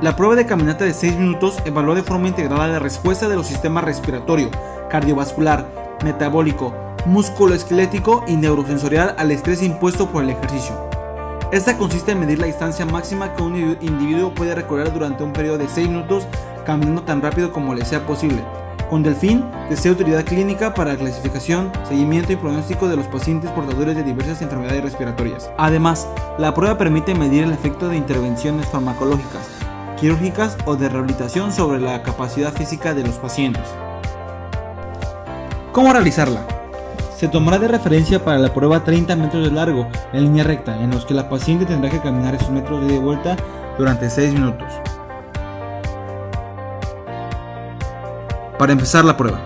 La prueba de caminata de 6 minutos evalúa de forma integrada la respuesta de los sistemas respiratorio, cardiovascular, metabólico, musculoesquelético y neurosensorial al estrés impuesto por el ejercicio. Esta consiste en medir la distancia máxima que un individuo puede recorrer durante un periodo de 6 minutos caminando tan rápido como le sea posible, con el fin de ser utilidad clínica para la clasificación, seguimiento y pronóstico de los pacientes portadores de diversas enfermedades respiratorias. Además, la prueba permite medir el efecto de intervenciones farmacológicas, quirúrgicas o de rehabilitación sobre la capacidad física de los pacientes. ¿Cómo realizarla? Se tomará de referencia para la prueba 30 metros de largo en línea recta, en los que la paciente tendrá que caminar esos metros de ida y vuelta durante 6 minutos. Para empezar la prueba.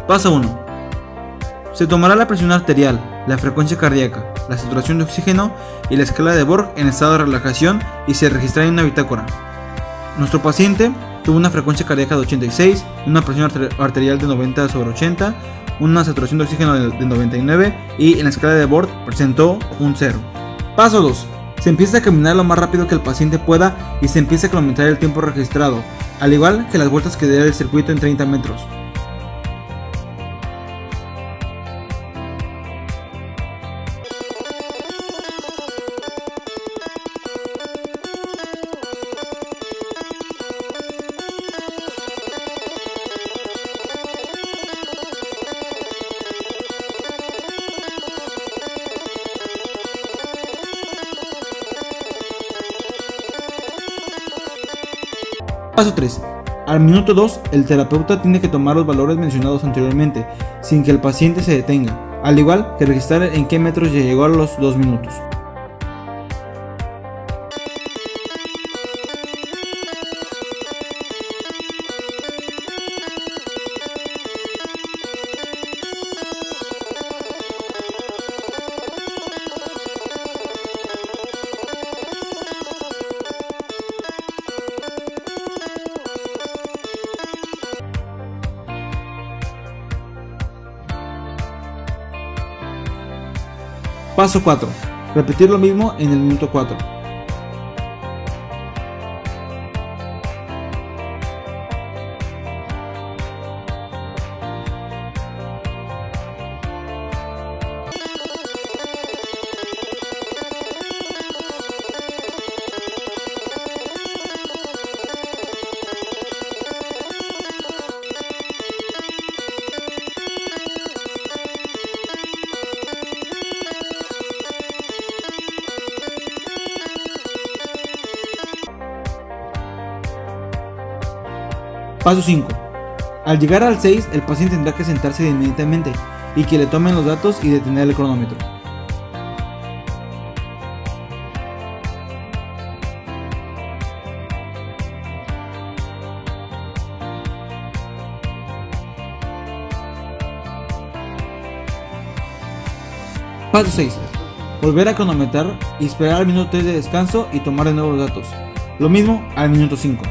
Paso 1. Se tomará la presión arterial, la frecuencia cardíaca, la saturación de oxígeno y la escala de Borg en estado de relajación y se registrará en una bitácora. Nuestro paciente tuvo una frecuencia cardíaca de 86, una presión arterial de 90/80, una saturación de oxígeno de 99 y en la escala de Borg presentó un 0. Paso 2. Se empieza a caminar lo más rápido que el paciente pueda y se empieza a cronometrar el tiempo registrado, al igual que las vueltas que dé el circuito en 30 metros. Paso 3. Al minuto 2, el terapeuta tiene que tomar los valores mencionados anteriormente, sin que el paciente se detenga, al igual que registrar en qué metros llegó a los 2 minutos. Paso 4. Repetir lo mismo en el minuto 4. Paso 5. Al llegar al 6, el paciente tendrá que sentarse inmediatamente y que le tomen los datos y detener el cronómetro. Paso 6. Volver a cronometrar y esperar al minuto 3 de descanso y tomar de nuevo los datos. Lo mismo al minuto 5.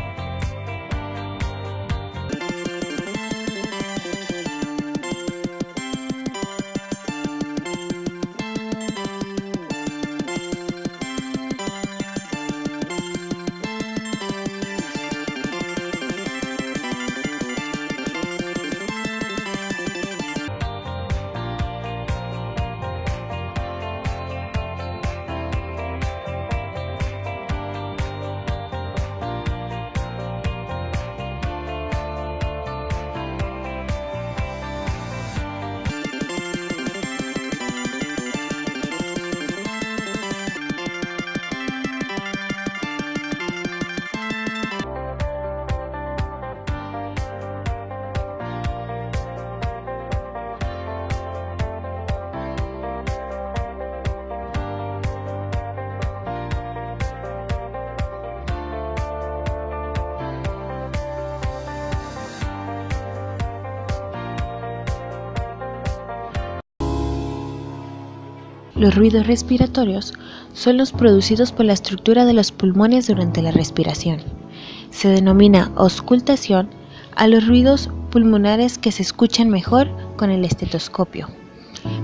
Los ruidos respiratorios son los producidos por la estructura de los pulmones durante la respiración. Se denomina auscultación a los ruidos pulmonares que se escuchan mejor con el estetoscopio.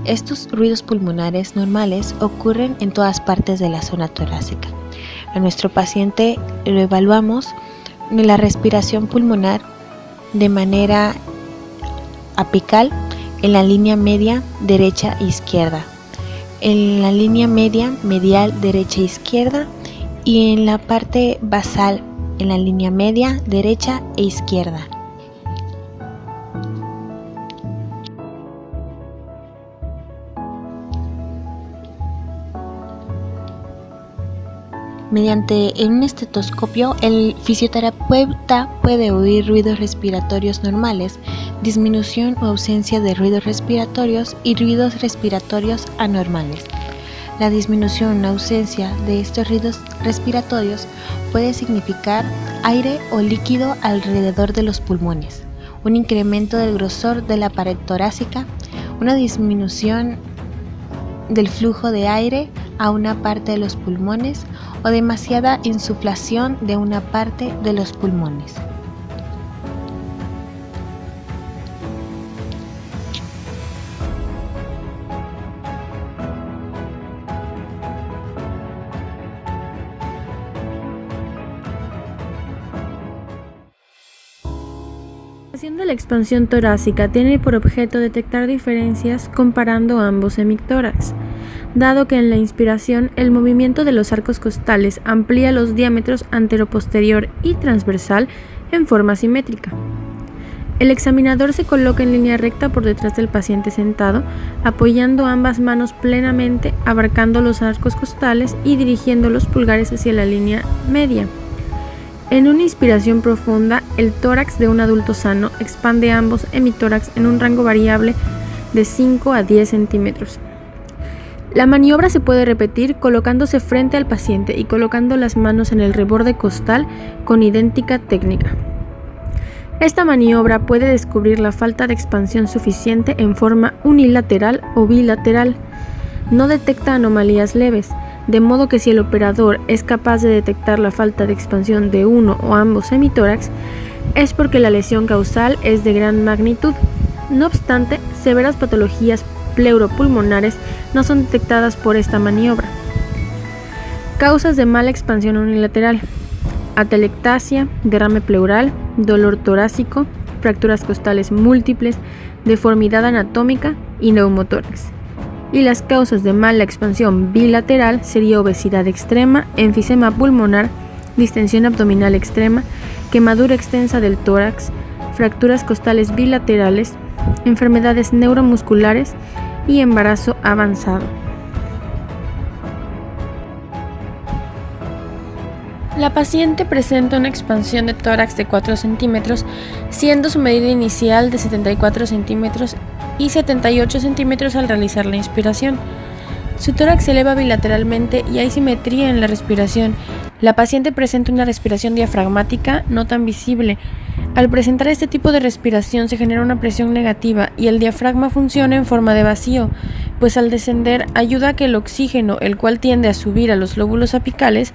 Estos ruidos pulmonares normales ocurren en todas partes de la zona torácica. A nuestro paciente lo evaluamos en la respiración pulmonar de manera apical en la línea media derecha e izquierda, en la línea media medial derecha e izquierda y en la parte basal en la línea media derecha e izquierda. Mediante un estetoscopio, el fisioterapeuta puede oír ruidos respiratorios normales, disminución o ausencia de ruidos respiratorios y ruidos respiratorios anormales. La disminución o ausencia de estos ruidos respiratorios puede significar aire o líquido alrededor de los pulmones, un incremento del grosor de la pared torácica, una disminución del flujo de aire a una parte de los pulmones o demasiada insuflación de una parte de los pulmones. La evaluación de la expansión torácica tiene por objeto detectar diferencias comparando ambos hemitórax, dado que en la inspiración el movimiento de los arcos costales amplía los diámetros anteroposterior y transversal en forma simétrica. El examinador se coloca en línea recta por detrás del paciente sentado, apoyando ambas manos plenamente, abarcando los arcos costales y dirigiendo los pulgares hacia la línea media. En una inspiración profunda, el tórax de un adulto sano expande ambos hemitórax en un rango variable de 5 a 10 centímetros. La maniobra se puede repetir colocándose frente al paciente y colocando las manos en el reborde costal con idéntica técnica. Esta maniobra puede descubrir la falta de expansión suficiente en forma unilateral o bilateral. No detecta anomalías leves, de modo que si el operador es capaz de detectar la falta de expansión de uno o ambos hemitórax, es porque la lesión causal es de gran magnitud. No obstante, severas patologías pleuropulmonares no son detectadas por esta maniobra. Causas de mala expansión unilateral: atelectasia, derrame pleural, dolor torácico, fracturas costales múltiples, deformidad anatómica y neumotórax. Y las causas de mala expansión bilateral sería obesidad extrema, enfisema pulmonar, distensión abdominal extrema, quemadura extensa del tórax, fracturas costales bilaterales, enfermedades neuromusculares y embarazo avanzado. La paciente presenta una expansión de tórax de 4 centímetros, siendo su medida inicial de 74 centímetros y 78 centímetros al realizar la inspiración. Su tórax se eleva bilateralmente y hay simetría en la respiración. La paciente presenta una respiración diafragmática no tan visible. Al presentar este tipo de respiración se genera una presión negativa y el diafragma funciona en forma de vacío, pues al descender ayuda a que el oxígeno, el cual tiende a subir a los lóbulos apicales,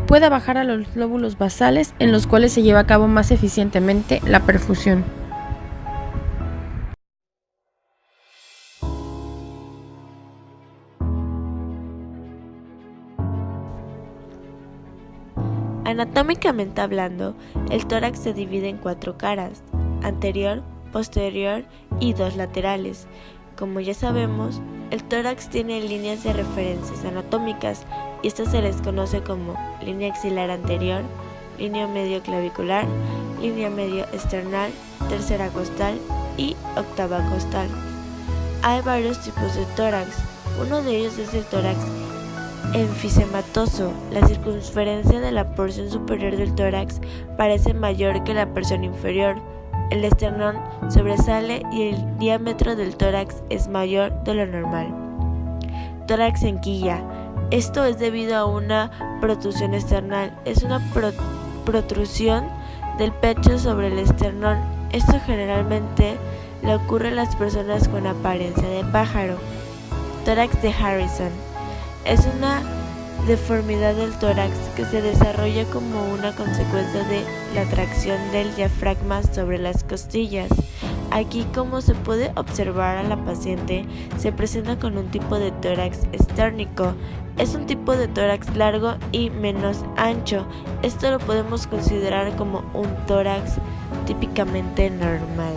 pueda bajar a los lóbulos basales, en los cuales se lleva a cabo más eficientemente la perfusión. Anatómicamente hablando, el tórax se divide en 4 caras: anterior, posterior y 2 laterales. Como ya sabemos, el tórax tiene líneas de referencias anatómicas y estas se les conoce como línea axilar anterior, línea medio clavicular, línea medio esternal, tercera costal y octava costal. Hay varios tipos de tórax. Uno de ellos es el tórax enfisematoso. La circunferencia de la porción superior del tórax parece mayor que la porción inferior. El esternón sobresale y el diámetro del tórax es mayor de lo normal. Tórax en quilla. Esto es debido a una protrusión esternal. Es una protrusión del pecho sobre el esternón. Esto generalmente le ocurre a las personas con apariencia de pájaro. Tórax de Harrison. Es una deformidad del tórax que se desarrolla como una consecuencia de la tracción del diafragma sobre las costillas. Aquí, como se puede observar a la paciente, se presenta con un tipo de tórax estérnico. Es un tipo de tórax largo y menos ancho. Esto lo podemos considerar como un tórax típicamente normal.